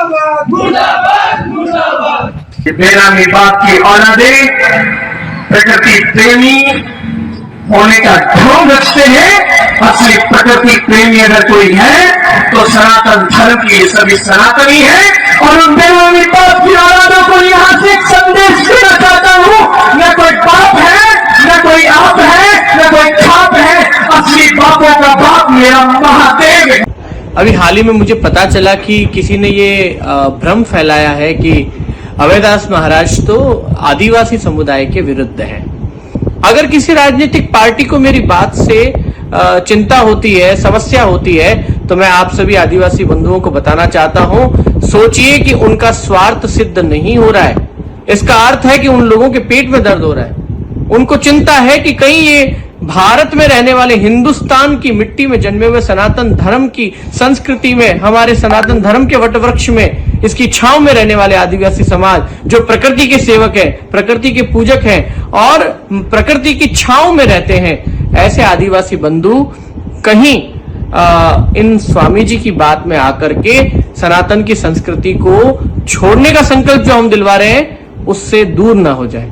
मुर्दाबाद मुर्दाबाद मुर्दाबाद। बेनामी बाप की औलादें प्रकृति प्रेमी होने का ढोंग रखते हैं। असली प्रकृति प्रेमी अगर कोई है तो सनातन धर्म के सभी सनातनी है। और उन बेनामी बाप की औलादों को यहां से एक संदेश देना चाहता हूं, न कोई बाप है, न कोई आप है, न कोई खाप है। असली बापों का बाप मेरा महादेव है। अभी हाल ही में मुझे पता चला कि किसी ने ये भ्रम फैलाया है कि अभयदास महाराज तो आदिवासी समुदाय के विरुद्ध हैं। अगर किसी राजनीतिक पार्टी को मेरी बात से चिंता होती है, समस्या होती है, तो मैं आप सभी आदिवासी बंधुओं को बताना चाहता हूं, सोचिए कि उनका स्वार्थ सिद्ध नहीं हो रहा है। इसका अर्थ है कि उन लोगों के पेट में दर्द हो रहा है। उनको चिंता है कि कहीं ये भारत में रहने वाले, हिंदुस्तान की मिट्टी में जन्मे हुए सनातन धर्म की संस्कृति में, हमारे सनातन धर्म के वटवृक्ष में, इसकी छांव में रहने वाले आदिवासी समाज जो प्रकृति के सेवक है, प्रकृति के पूजक हैं और प्रकृति की छांव में रहते हैं, ऐसे आदिवासी बंधु कहीं इन स्वामी जी की बात में आकर के सनातन की संस्कृति को छोड़ने का संकल्प जो हम दिलवा रहे हैं उससे दूर ना हो जाए।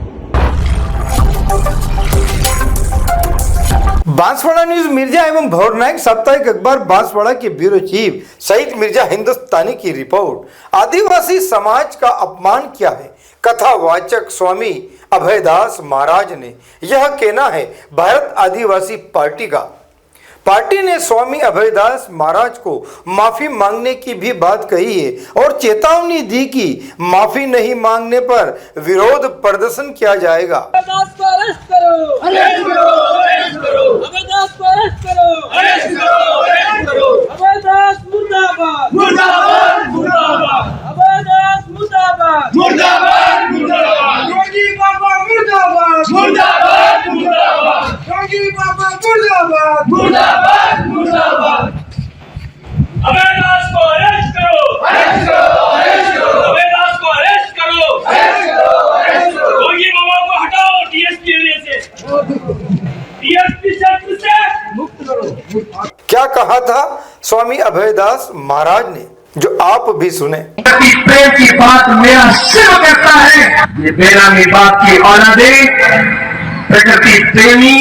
बांसवाड़ा न्यूज मिर्जा एवं भौर नायक साप्ताहिक अखबार बांसवाड़ा के ब्यूरो चीफ सईद मिर्जा हिंदुस्तानी की रिपोर्ट। आदिवासी समाज का अपमान क्या है? कथावाचक स्वामी अभयदास महाराज ने यह कहना है भारत आदिवासी पार्टी का। पार्टी ने स्वामी अभयदास महाराज को माफी मांगने की भी बात कही है और चेतावनी दी कि माफी नहीं मांगने पर विरोध प्रदर्शन किया जाएगा। अभयदास को अरेस्ट करो, अरेस्ट करो, अरेस्ट करो। अभयदास को अरेस्ट करो, अरेस्ट करो, अरेस्ट करो। अभयदास मुर्दाबाद मुर्दाबाद मुर्दाबाद। अभयदास मुर्दाबाद मुर्दाबाद मुर्दाबाद। योगी बाबा मुर्दाबाद मुर्दाबाद मुर्दाबाद। योगी बाबा मुर्दाबाद मुर्दाबाद मुर्दाबाद। अभयदास को अरेस्ट करो, अरेस्ट करो, अरेस्ट करो। अभयदास को अरेस्ट करो, अरेस्ट करो, अरेस्ट करो। योगी बाबा को हटाओ डीएसपी एरिया से, डीएसपी क्षेत्र से मुक्त करो। क्या कहा था स्वामी अभयदास महाराज ने, जो आप भी सुने। प्रेम की बात मेरा सिर करता है। ये बेनामी बाप की औलादें प्रकृति प्रेमी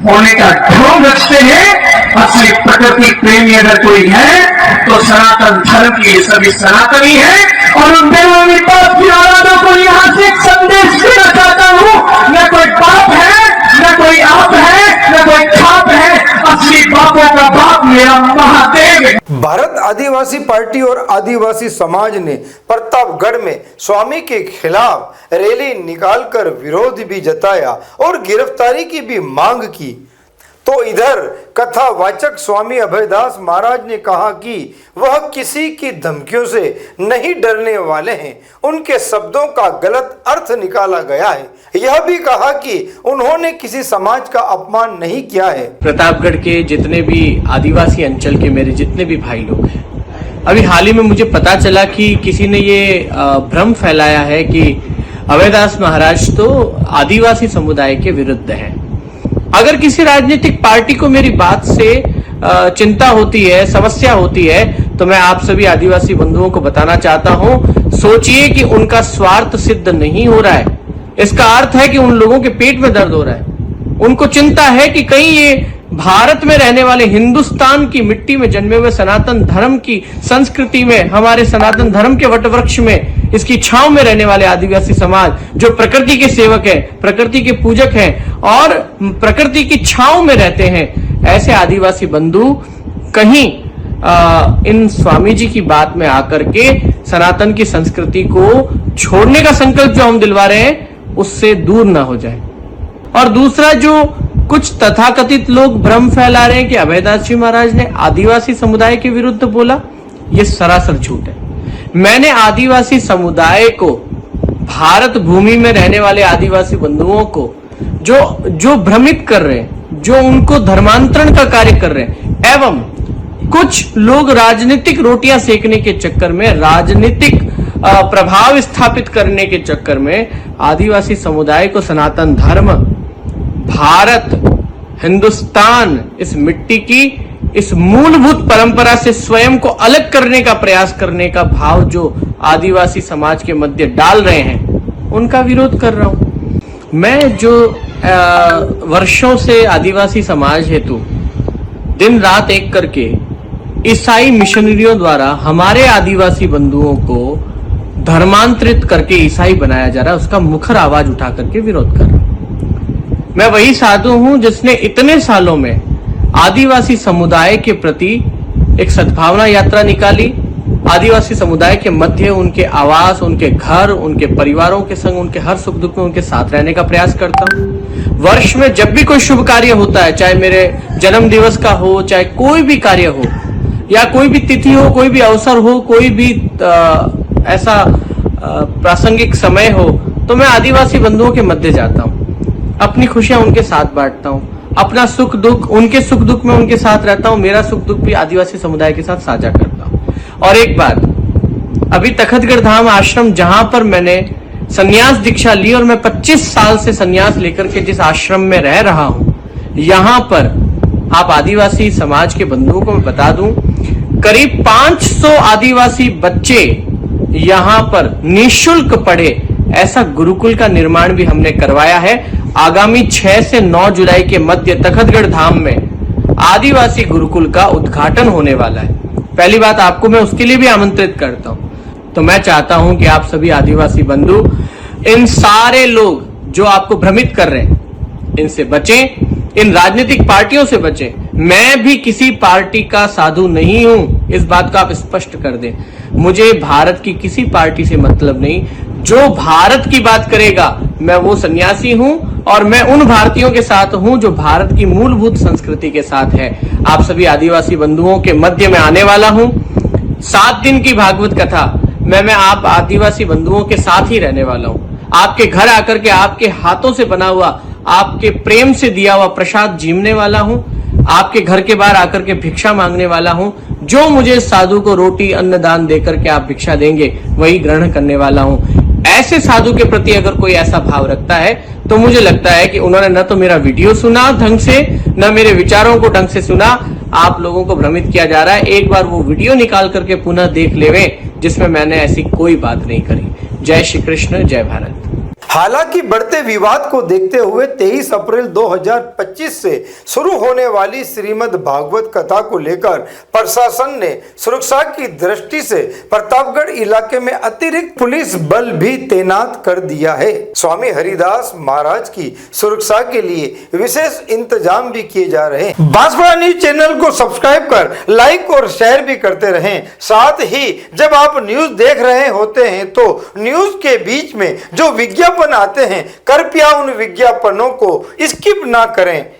होने का ढोंग रखते हैं। असली प्रकृति प्रेमी अगर कोई है तो सनातन धर्म के सभी सनातनी है। और उन बेनामी बाप की औलादों को यहां से एक संदेश देना चाहता हूं, न कोई बाप है, न कोई आप है, न कोई खाप है। असली बापों का बाप मेरा महादेव है। भारत आदिवासी पार्टी और आदिवासी समाज ने प्रतापगढ़ में स्वामी के खिलाफ रैली निकालकर विरोध भी जताया और गिरफ्तारी की भी मांग की। तो इधर कथावाचक स्वामी अभयदास महाराज ने कहा कि वह किसी की धमकियों से नहीं डरने वाले हैं। उनके शब्दों का गलत अर्थ निकाला गया है। यह भी कहा कि उन्होंने किसी समाज का अपमान नहीं किया है। प्रतापगढ़ के जितने भी आदिवासी अंचल के मेरे जितने भी भाई लोग हैं, अभी हाल ही में मुझे पता चला कि किसी ने ये भ्रम फैलाया है कि अभयदास महाराज तो आदिवासी समुदाय के विरुद्ध हैं। अगर किसी राजनीतिक पार्टी को मेरी बात से चिंता होती है, समस्या होती है, तो मैं आप सभी आदिवासी बंधुओं को बताना चाहता हूं, सोचिए कि उनका स्वार्थ सिद्ध नहीं हो रहा है। इसका अर्थ है कि उन लोगों के पेट में दर्द हो रहा है। उनको चिंता है कि कहीं ये भारत में रहने वाले, हिंदुस्तान की मिट्टी में जन्मे हुए सनातन धर्म की संस्कृति में, हमारे सनातन धर्म के वटवृक्ष में, इसकी छांव में रहने वाले आदिवासी समाज जो प्रकृति के सेवक है, प्रकृति के पूजक हैं और प्रकृति की छांव में रहते हैं, ऐसे आदिवासी बंधु कहीं इन स्वामी जी की बात में आकर के सनातन की संस्कृति को छोड़ने का संकल्प जो हम दिलवा रहे हैं उससे दूर ना हो जाए। और दूसरा, जो कुछ तथाकथित लोग भ्रम फैला रहे हैं कि अभयदास जी महाराज ने आदिवासी समुदाय के विरुद्ध बोला, यह सरासर झूठ है। मैंने आदिवासी समुदाय को, भारत भूमि में रहने वाले आदिवासी बंधुओं को जो भ्रमित कर रहे हैं, जो उनको धर्मांतरण का कार्य कर रहे हैं, एवं कुछ लोग राजनीतिक रोटियां सेकने के चक्कर में, राजनीतिक प्रभाव स्थापित करने के चक्कर में आदिवासी समुदाय को सनातन धर्म, भारत, हिंदुस्तान, इस मिट्टी की इस मूलभूत परंपरा से स्वयं को अलग करने का प्रयास करने का भाव जो आदिवासी समाज के मध्य डाल रहे हैं, उनका विरोध कर रहा हूं। मैं जो वर्षों से आदिवासी समाज हेतु दिन रात एक करके ईसाई मिशनरियों द्वारा हमारे आदिवासी बंधुओं को धर्मांतरित करके ईसाई बनाया जा रहा है, उसका मुखर आवाज उठा करके विरोध कर रहा हूं। मैं वही साधु हूं जिसने इतने सालों में आदिवासी समुदाय के प्रति एक सद्भावना यात्रा निकाली, आदिवासी समुदाय के मध्य उनके आवास, उनके घर, उनके परिवारों के संग, उनके हर सुख दुख में उनके साथ रहने का प्रयास करता हूं। वर्ष में जब भी कोई शुभ कार्य होता है, चाहे मेरे जन्म दिवस का हो, चाहे कोई भी कार्य हो या कोई भी तिथि हो, कोई भी अवसर हो, कोई भी ऐसा प्रासंगिक समय हो, तो मैं आदिवासी बंधुओं के मध्य जाता हूं, अपनी खुशियां उनके साथ बांटता हूं, अपना सुख दुख, उनके सुख दुख में उनके साथ रहता हूं, मेरा सुख दुख भी आदिवासी समुदाय के साथ साझा करता हूं। और एक बात, अभी तखतगढ़ धाम आश्रम जहां पर मैंने संन्यास दीक्षा ली और मैं 25 साल से संन्यास लेकर के जिस आश्रम में रह रहा हूं, यहां पर आप आदिवासी समाज के बंधुओं को मैं बता दूं, करीब 500 आदिवासी बच्चे यहां पर निःशुल्क पढ़े, ऐसा गुरुकुल का निर्माण भी हमने करवाया है। आगामी 6 से 9 जुलाई के मध्य तखतगढ़ धाम में आदिवासी गुरुकुल का उद्घाटन होने वाला है। पहली बात, आपको मैं उसके लिए भी आमंत्रित करता हूं। तो मैं चाहता हूं कि आप सभी आदिवासी बंधु, इन सारे लोग जो आपको भ्रमित कर रहे हैं, इनसे बचें, इन राजनीतिक पार्टियों से बचें। मैं भी किसी पार्टी का साधु नहीं हूं, इस बात को आप स्पष्ट कर दें। मुझे भारत की किसी पार्टी से मतलब नहीं, जो भारत की बात करेगा मैं वो सन्यासी हूं और मैं उन भारतीयों के साथ हूं जो भारत की मूलभूत संस्कृति के साथ है। आप सभी आदिवासी बंधुओं के मध्य में आने वाला हूं। 7 दिन की भागवत कथा मैं आप आदिवासी बंधुओं के साथ ही रहने वाला हूं। आपके घर आकर के आपके हाथों से बना हुआ, आपके प्रेम से दिया हुआ प्रसाद जीमने वाला हूं। आपके घर के बाहर आकर के भिक्षा मांगने वाला हूं। जो मुझे साधु को रोटी अन्न दान देकर के आप भिक्षा देंगे वही ग्रहण करने वाला हूं। ऐसे साधु के प्रति अगर कोई ऐसा भाव रखता है तो मुझे लगता है कि उन्होंने न तो मेरा वीडियो सुना ढंग से, न मेरे विचारों को ढंग से सुना। आप लोगों को भ्रमित किया जा रहा है। एक बार वो वीडियो निकाल करके पुनः देख लेवे जिसमें मैंने ऐसी कोई बात नहीं करी। जय श्री कृष्ण, जय भारत। हालांकि बढ़ते विवाद को देखते हुए 23 अप्रैल 2025 से शुरू होने वाली श्रीमद् भागवत कथा को लेकर प्रशासन ने सुरक्षा की दृष्टि से प्रतापगढ़ इलाके में अतिरिक्त पुलिस बल भी तैनात कर दिया है। स्वामी हरिदास महाराज की सुरक्षा के लिए विशेष इंतजाम भी किए जा रहे हैं। बांसवाड़ा न्यूज चैनल को सब्सक्राइब कर लाइक और शेयर भी करते रहें। साथ ही जब आप न्यूज देख रहे होते हैं तो न्यूज के बीच में जो विज्ञापन आते हैं, कृपया उन विज्ञापनों को स्किप ना करें।